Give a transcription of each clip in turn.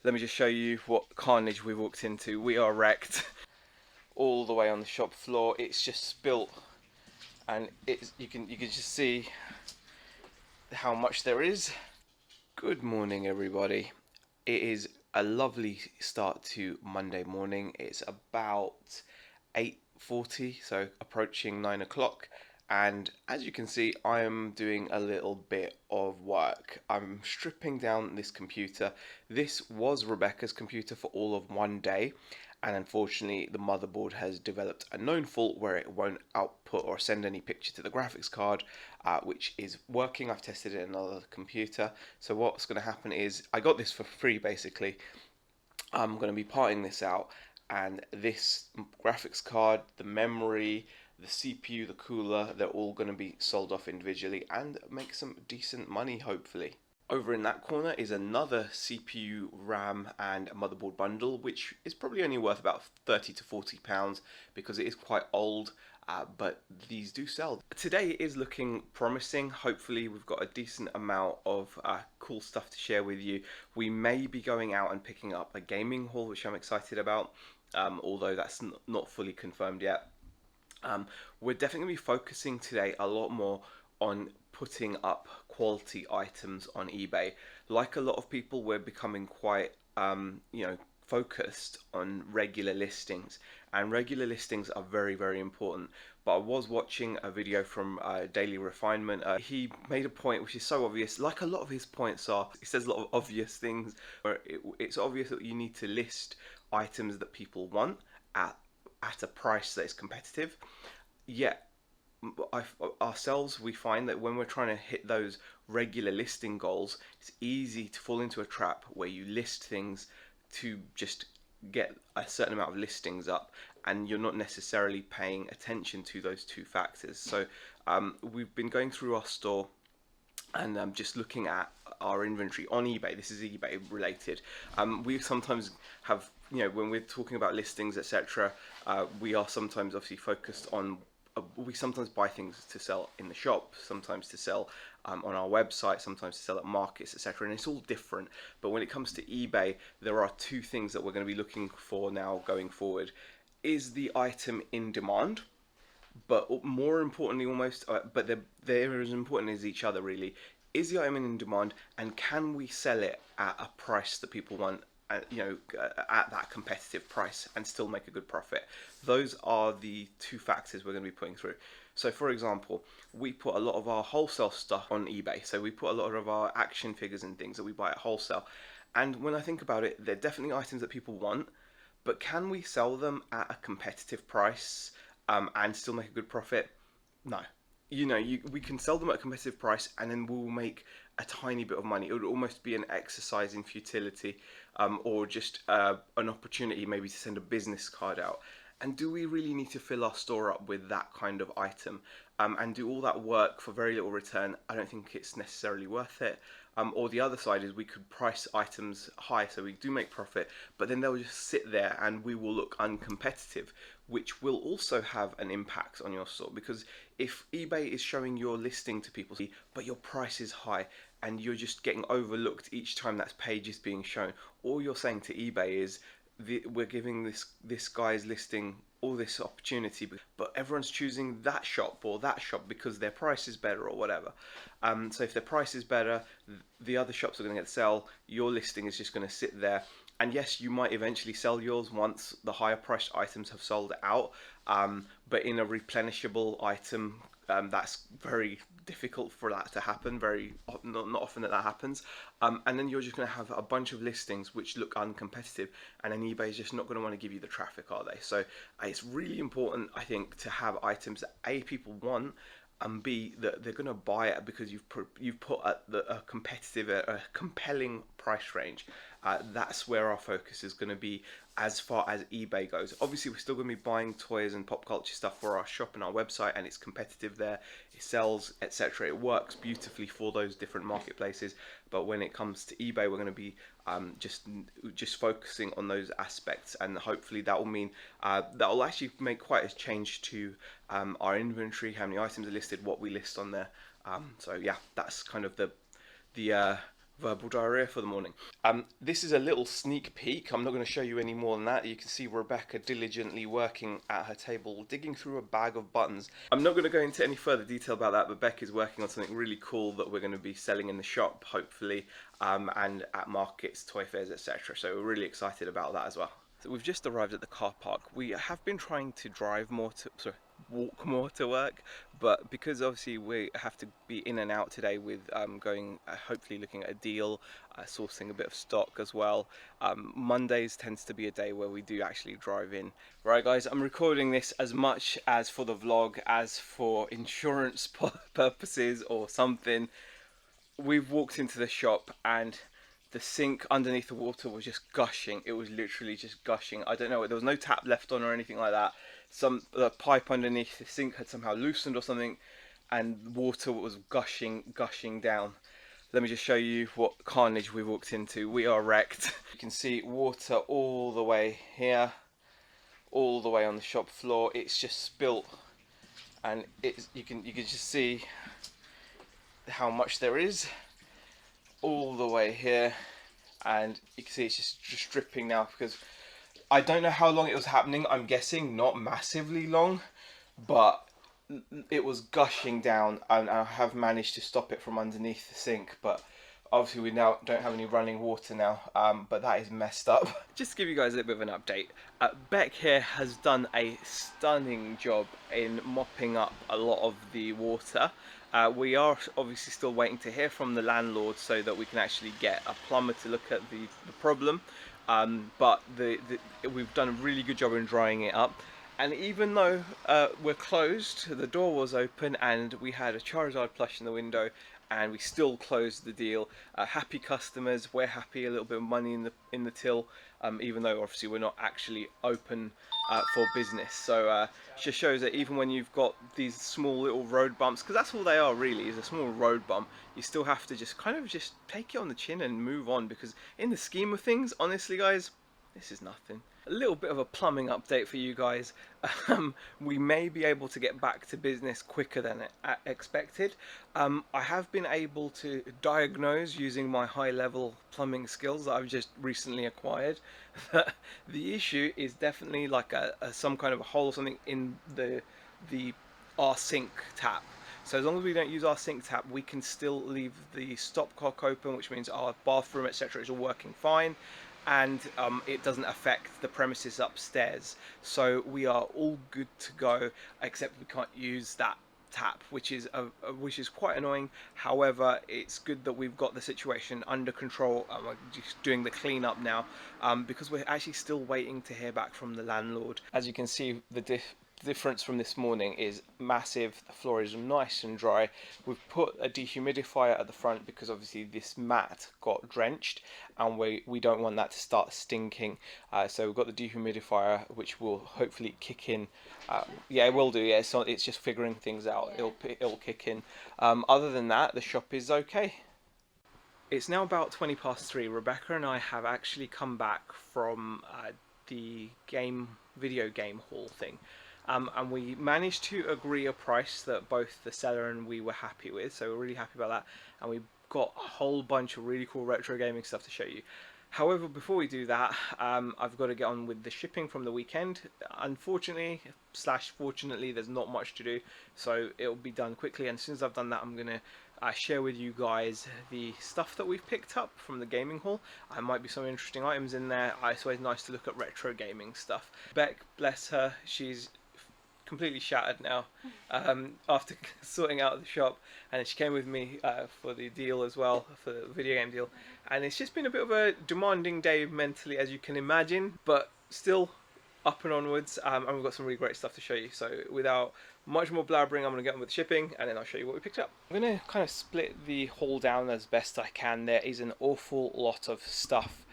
Let me just show you what carnage we walked into. We are wrecked all the way on the shop floor. It's just spilt, and you can just see how much there is. Good morning, everybody. It is a lovely start to Monday morning. It's about 8:40, so approaching 9 o'clock. And as you can see, I am doing a little bit of work. I'm stripping down this computer. This was Rebecca's computer for all of one day, and unfortunately the motherboard has developed a known fault where it won't output or send any picture to the graphics card, which is working. I've tested it in another computer. So what's going to happen is, I got this for free basically. I'm going to be parting this out, and this graphics card, the memory, the CPU, the cooler, they're all going to be sold off individually and make some decent money, hopefully. Over in that corner is another CPU, RAM, and motherboard bundle, which is probably only worth about £30 to £40 because it is quite old. But these do sell. Today is looking promising. Hopefully we've got a decent amount of cool stuff to share with you. We may be going out and picking up a gaming haul, which I'm excited about, although that's not fully confirmed yet. We're definitely going to be focusing today a lot more on putting up quality items on eBay. Like a lot of people, we're becoming quite focused on regular listings, and regular listings are very, very important. But I was watching a video from Daily Refinement. He made a point which is so obvious, like a lot of his points are. He says a lot of obvious things where it's obvious that you need to list items that people want at a price that is competitive. Yet ourselves, we find that when we're trying to hit those regular listing goals, it's easy to fall into a trap where you list things to just get a certain amount of listings up, and you're not necessarily paying attention to those two factors. So we've been going through our store and just looking at our inventory on eBay. This is eBay related. We sometimes have, when we're talking about listings, etc., we are sometimes obviously focused on, we sometimes buy things to sell in the shop, sometimes to sell on our website, sometimes to sell at markets, etc., and it's all different. But when it comes to eBay, there are two things that we're going to be looking for now going forward. Is the item in demand? But more importantly, almost, but they're as important as each other, really. Is the item in demand, and can we sell it at a price that people want? At that competitive price and still make a good profit. Those are the two factors we're going to be putting through. So for example, we put a lot of our wholesale stuff on eBay. So we put a lot of our action figures and things that we buy at wholesale. And when I think about it, they're definitely items that people want, but can we sell them at a competitive price and still make a good profit? No. We can sell them at a competitive price and then we'll make a tiny bit of money. It would almost be an exercise in futility, or just an opportunity maybe to send a business card out. And do we really need to fill our store up with that kind of item and do all that work for very little return? I don't think it's necessarily worth it. Or the other side is we could price items high so we do make profit, but then they'll just sit there and we will look uncompetitive, which will also have an impact on your store. Because if eBay is showing your listing to people, but your price is high and you're just getting overlooked each time that page is being shown, all you're saying to eBay is, we're giving this guy's listing all this opportunity, but everyone's choosing that shop or that shop because their price is better or whatever. So if their price is better, the other shops are going to get sell. Your listing is just going to sit there. And yes, you might eventually sell yours once the higher priced items have sold out. But in a replenishable item, that's very difficult for that to happen. Not often that happens. And then you're just going to have a bunch of listings which look uncompetitive, and then eBay is just not going to want to give you the traffic, are they? So it's really important, I think, to have items that A, people want, and B, that they're going to buy it because you've put a competitive, a compelling price range. That's where our focus is going to be as far as eBay goes. Obviously, we're still going to be buying toys and pop culture stuff for our shop and our website, and it's competitive there. It sells, etc. It works beautifully for those different marketplaces. But when it comes to eBay, we're going to be just focusing on those aspects, and hopefully that will mean that will actually make quite a change to our inventory, how many items are listed, what we list on there. So yeah, that's kind of the verbal diarrhea for the morning. This is a little sneak peek. I'm not going to show you any more than that. You can see Rebecca diligently working at her table, digging through a bag of buttons. I'm not going to go into any further detail about that, but Beck is working on something really cool that we're going to be selling in the shop, hopefully, and at markets, toy fairs, etc. So we're really excited about that as well. So we've just arrived at the car park. We have been trying to walk more to work, but because obviously we have to be in and out today with going hopefully looking at a deal, sourcing a bit of stock as well. Mondays tends to be a day where we do actually drive in. Right guys, I'm recording this as much as for the vlog as for insurance purposes or something. We've walked into the shop and the sink underneath the water was just gushing. It was literally just gushing. I don't know, there was no tap left on or anything like that. The pipe underneath the sink had somehow loosened or something, and water was gushing down. Let me just show you what carnage we walked into. We are wrecked. You can see water all the way here, all the way on the shop floor. It's just spilt, and you can just see how much there is all the way here, and you can see it's just dripping now, because I don't know how long it was happening. I'm guessing not massively long, but it was gushing down, and I have managed to stop it from underneath the sink, but obviously we now don't have any running water now, but that is messed up. Just to give you guys a little bit of an update, Beck here has done a stunning job in mopping up a lot of the water. We are obviously still waiting to hear from the landlord so that we can actually get a plumber to look at the problem, but we've done a really good job in drying it up. And even though we're closed, the door was open and we had a Charizard plush in the window, and we still closed the deal. Happy customers, we're happy, a little bit of money in the till, even though obviously we're not actually open for business. So it just shows that even when you've got these small little road bumps, because that's all they are really, is a small road bump, you still have to just kind of just take it on the chin and move on, because in the scheme of things, honestly guys, this is nothing. A little bit of a plumbing update for you guys. We may be able to get back to business quicker than expected. I have been able to diagnose using my high-level plumbing skills that I've just recently acquired. The issue is definitely like some kind of a hole or something in our sink tap. So as long as we don't use our sink tap, we can still leave the stopcock open, which means our bathroom, etc. is all working fine, and it doesn't affect the premises upstairs. So we are all good to go, except we can't use that tap, which is quite annoying. However, it's good that we've got the situation under control. I'm just doing the cleanup now, because we're actually still waiting to hear back from the landlord. As you can see, the difference from this morning is massive. The floor is nice and dry. We've put a dehumidifier at the front because obviously this mat got drenched and we don't want that to start stinking, so we've got the dehumidifier, which will hopefully kick in. Yeah, it will do. Yeah, so it's just figuring things out. It'll kick in. Other than that, the shop is okay. It's now about 3:20. Rebecca and I have actually come back from the video game hall thing. And we managed to agree a price that both the seller and we were happy with, so we're really happy about that, and we got a whole bunch of really cool retro gaming stuff to show you. However, before we do that, I've got to get on with the shipping from the weekend. Unfortunately / fortunately, there's not much to do, so it'll be done quickly, and as soon as I've done that, I'm going to share with you guys the stuff that we've picked up from the gaming hall. There might be some interesting items in there. It's always nice to look at retro gaming stuff. Beck, bless her, she's completely shattered now after sorting out the shop, and she came with me for the deal as well, for the video game deal, and it's just been a bit of a demanding day mentally, as you can imagine, but still up and onwards, and we've got some really great stuff to show you. So without much more blabbering, I'm going to get on with shipping, and then I'll show you what we picked up. I'm going to kind of split the haul down as best I can. There is an awful lot of stuff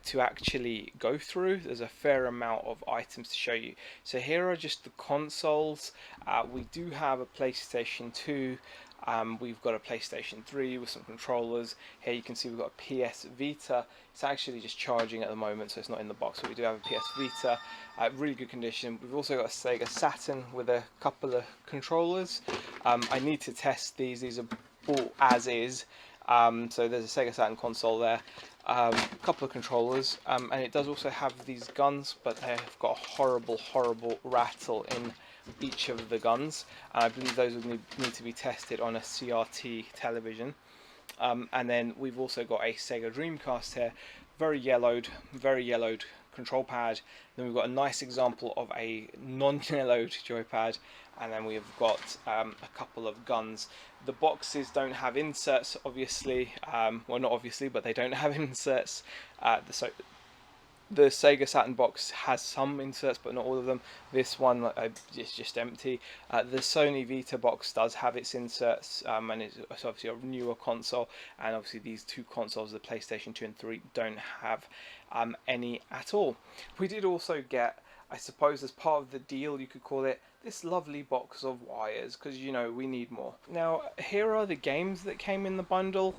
to actually go through. There's a fair amount of items to show you. So here are just the consoles. We do have a PlayStation 2. We've got a PlayStation 3 with some controllers. Here you can see we've got a PS Vita. It's actually just charging at the moment, so it's not in the box, but we do have a PS Vita. Really good condition. We've also got a Sega Saturn with a couple of controllers. I need to test these. These are bought as is. So there's a Sega Saturn console there, a couple of controllers, and it does also have these guns, but they've got a horrible rattle in each of the guns. I believe those would need to be tested on a CRT television. And then we've also got a Sega Dreamcast here, very yellowed control pad. Then we've got a nice example of a non-yellowed joypad, and then we've got a couple of guns. The boxes don't have inserts, obviously. Well, not obviously, but they don't have inserts. The Sega Saturn box has some inserts, but not all of them. This one is just empty. The Sony Vita box does have its inserts, and it's obviously a newer console. And obviously these two consoles, the PlayStation 2 and 3, don't have any at all. We did also get, I suppose as part of the deal you could call it, this lovely box of wires, because we need more. Now here are the games that came in the bundle.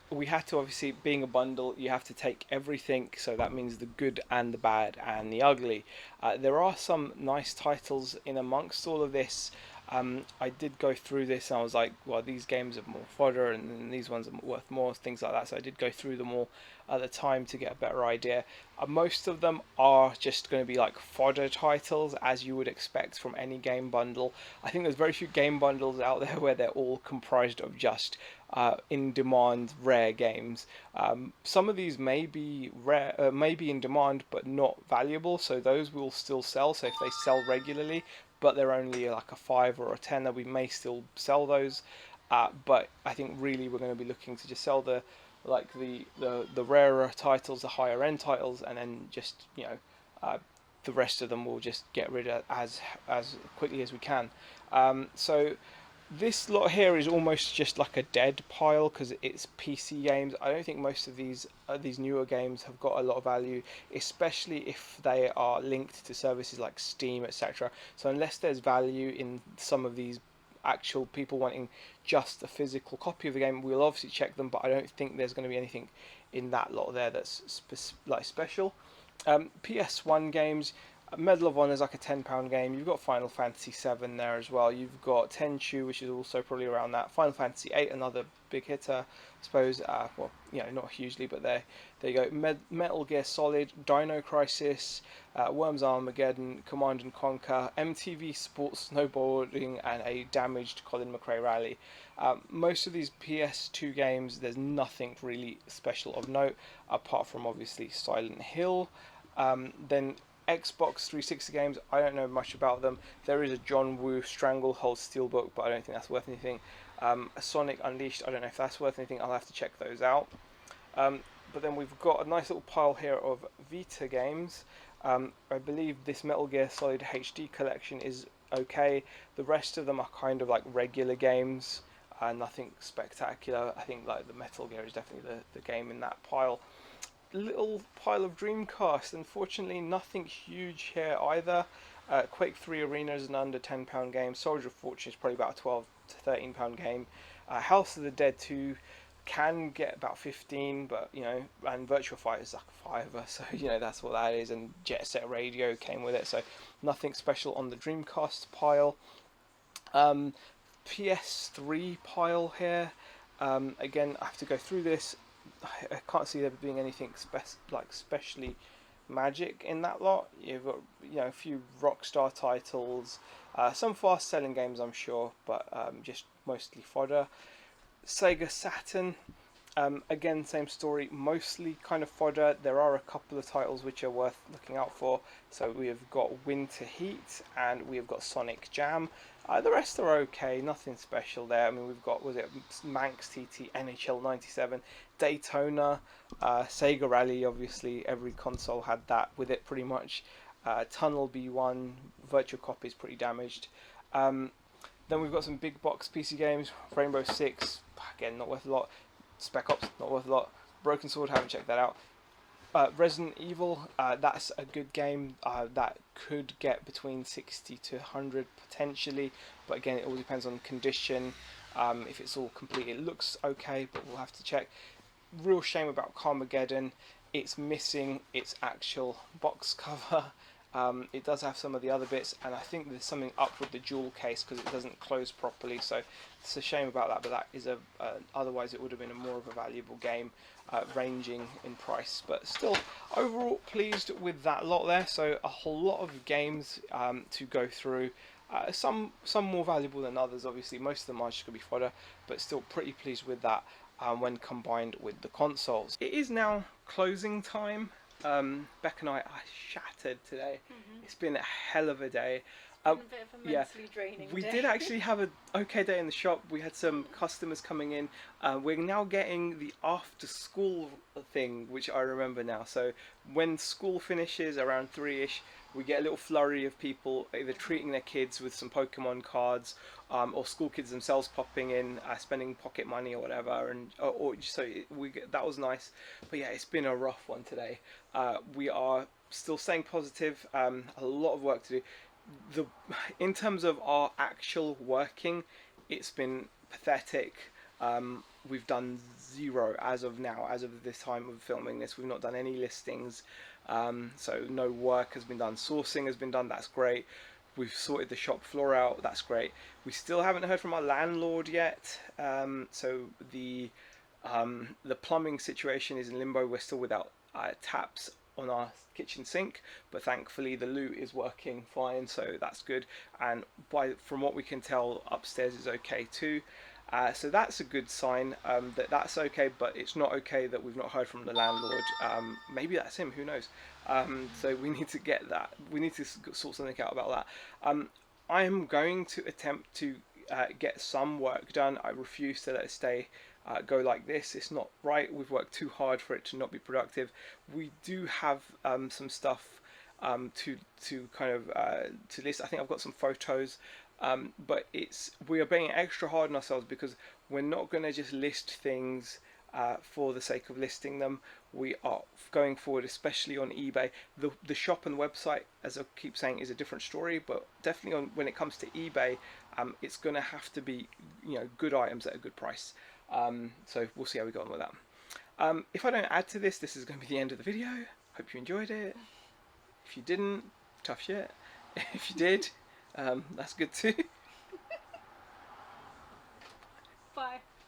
We had to, obviously, being a bundle, you have to take everything, so that means the good and the bad and the ugly. There are some nice titles in amongst all of this. I did go through this and I was like, well, these games are more fodder and these ones are worth more, things like that. So I did go through them all at the time to get a better idea. Most of them are just going to be like fodder titles, as you would expect from any game bundle. I think there's very few game bundles out there where they're all comprised of just in-demand rare games. Some of these may be rare, may be in demand but not valuable, so those will still sell. So if they sell regularly, but they're only like a 5 or a 10, that we may still sell those. But I think really we're going to be looking to just sell the rarer titles, the higher end titles, and then just the rest of them we'll just get rid of as quickly as we can. So this lot here is almost just like a dead pile because it's PC games. I don't think most of these newer games have got a lot of value, especially if they are linked to services like Steam, etc. So unless there's value in some of these actual people wanting just a physical copy of the game, we'll obviously check them, but I don't think there's going to be anything in that lot there that's special. PS1 games, Medal of Honor is like a £10 game. You've got Final Fantasy VII there as well. You've got Tenchu, which is also probably around that. Final Fantasy VIII, another big hitter, I suppose. Well, not hugely, but there you go. Metal Gear Solid, Dino Crisis, Worms Armageddon, Command and Conquer, MTV Sports Snowboarding, and a damaged Colin McRae Rally. Most of these PS2 games, there's nothing really special of note, apart from obviously Silent Hill. Then Xbox 360 games, I don't know much about them. There is a John Woo Stranglehold Steelbook, but I don't think that's worth anything. A Sonic Unleashed, I don't know if that's worth anything. I'll have to check those out. But then we've got a nice little pile here of Vita games. I believe this Metal Gear Solid HD collection is okay. The rest of them are kind of like regular games, nothing spectacular. I think like the Metal Gear is definitely the game in that pile. Little pile of Dreamcast. Unfortunately, nothing huge here either. Quake 3 Arena is an under £10 game. Soldier of Fortune is probably about a £12 to £13 game. House of the Dead 2 can get about 15, but and Virtua Fighter is like a £5, so that's what that is. And Jet Set Radio came with it, so nothing special on the Dreamcast pile. PS3 pile here. Again, I have to go through this. I can't see there being anything especially magic in that lot. You've got a few Rockstar titles, some fast selling games I'm sure, but just mostly fodder. Sega Saturn, again same story, mostly kind of fodder. There are a couple of titles which are worth looking out for. So we have got Winter Heat and we have got Sonic Jam. The rest are okay, nothing special there. I mean, we've got, Manx TT, NHL 97, Daytona, Sega Rally, obviously every console had that with it pretty much. Tunnel B1, Virtual Copy is pretty damaged. Then we've got some big box PC games, Rainbow Six, again not worth a lot. Spec Ops, not worth a lot. Broken Sword, haven't checked that out. Resident Evil, that's a good game that could get between 60 to 100 potentially, but again it all depends on condition. If it's all complete, it looks okay, but we'll have to check. Real shame about Carmageddon, it's missing its actual box cover. It does have some of the other bits, and I think there's something up with the jewel case because it doesn't close properly, so it's a shame about that, but that is otherwise it would have been more of a valuable game, ranging in price. But still, overall pleased with that lot there. So a whole lot of games to go through. Some more valuable than others, obviously. Most of them are just going to be fodder, but still pretty pleased with that when combined with the consoles. It is now closing time. Beck and I are shattered today. It's been a hell of a day. A bit of a mentally draining we day. did actually have an okay day in the shop. We had some customers coming in. We're now getting the after school thing, which I remember now. So when school finishes around 3ish, we get a little flurry of people either treating their kids with some Pokemon cards, or school kids themselves popping in, spending pocket money or whatever, and that was nice. But yeah, it's been a rough one today. We are still staying positive. A lot of work to do. In terms of our actual working, it's been pathetic. We've done 0 as of now, as of this time of filming this. We've not done any listings, so no work has been done. Sourcing has been done, that's great. We've sorted the shop floor out, that's great. We still haven't heard from our landlord yet, so the plumbing situation is in limbo. We're still without taps on our kitchen sink, but thankfully the loo is working fine, so that's good. And from what we can tell, upstairs is okay too. So that's a good sign that's okay, but it's not okay that we've not heard from the landlord. Maybe that's him, who knows. So we need to get that. We need to sort something out about that. I am going to attempt to get some work done. I refuse to let it go like this. It's not right. We've worked too hard for it to not be productive. We do have some stuff to kind of to list. I think I've got some photos, but we are being extra hard on ourselves because we're not going to just list things for the sake of listing them. We are going forward, especially on eBay. The shop and the website, as I keep saying, is a different story, but definitely when it comes to eBay, it's going to have to be, good items at a good price. So we'll see how we go on with that. If I don't add to this is going to be the end of the video. Hope you enjoyed it. If you didn't, tough shit. If you did, that's good too.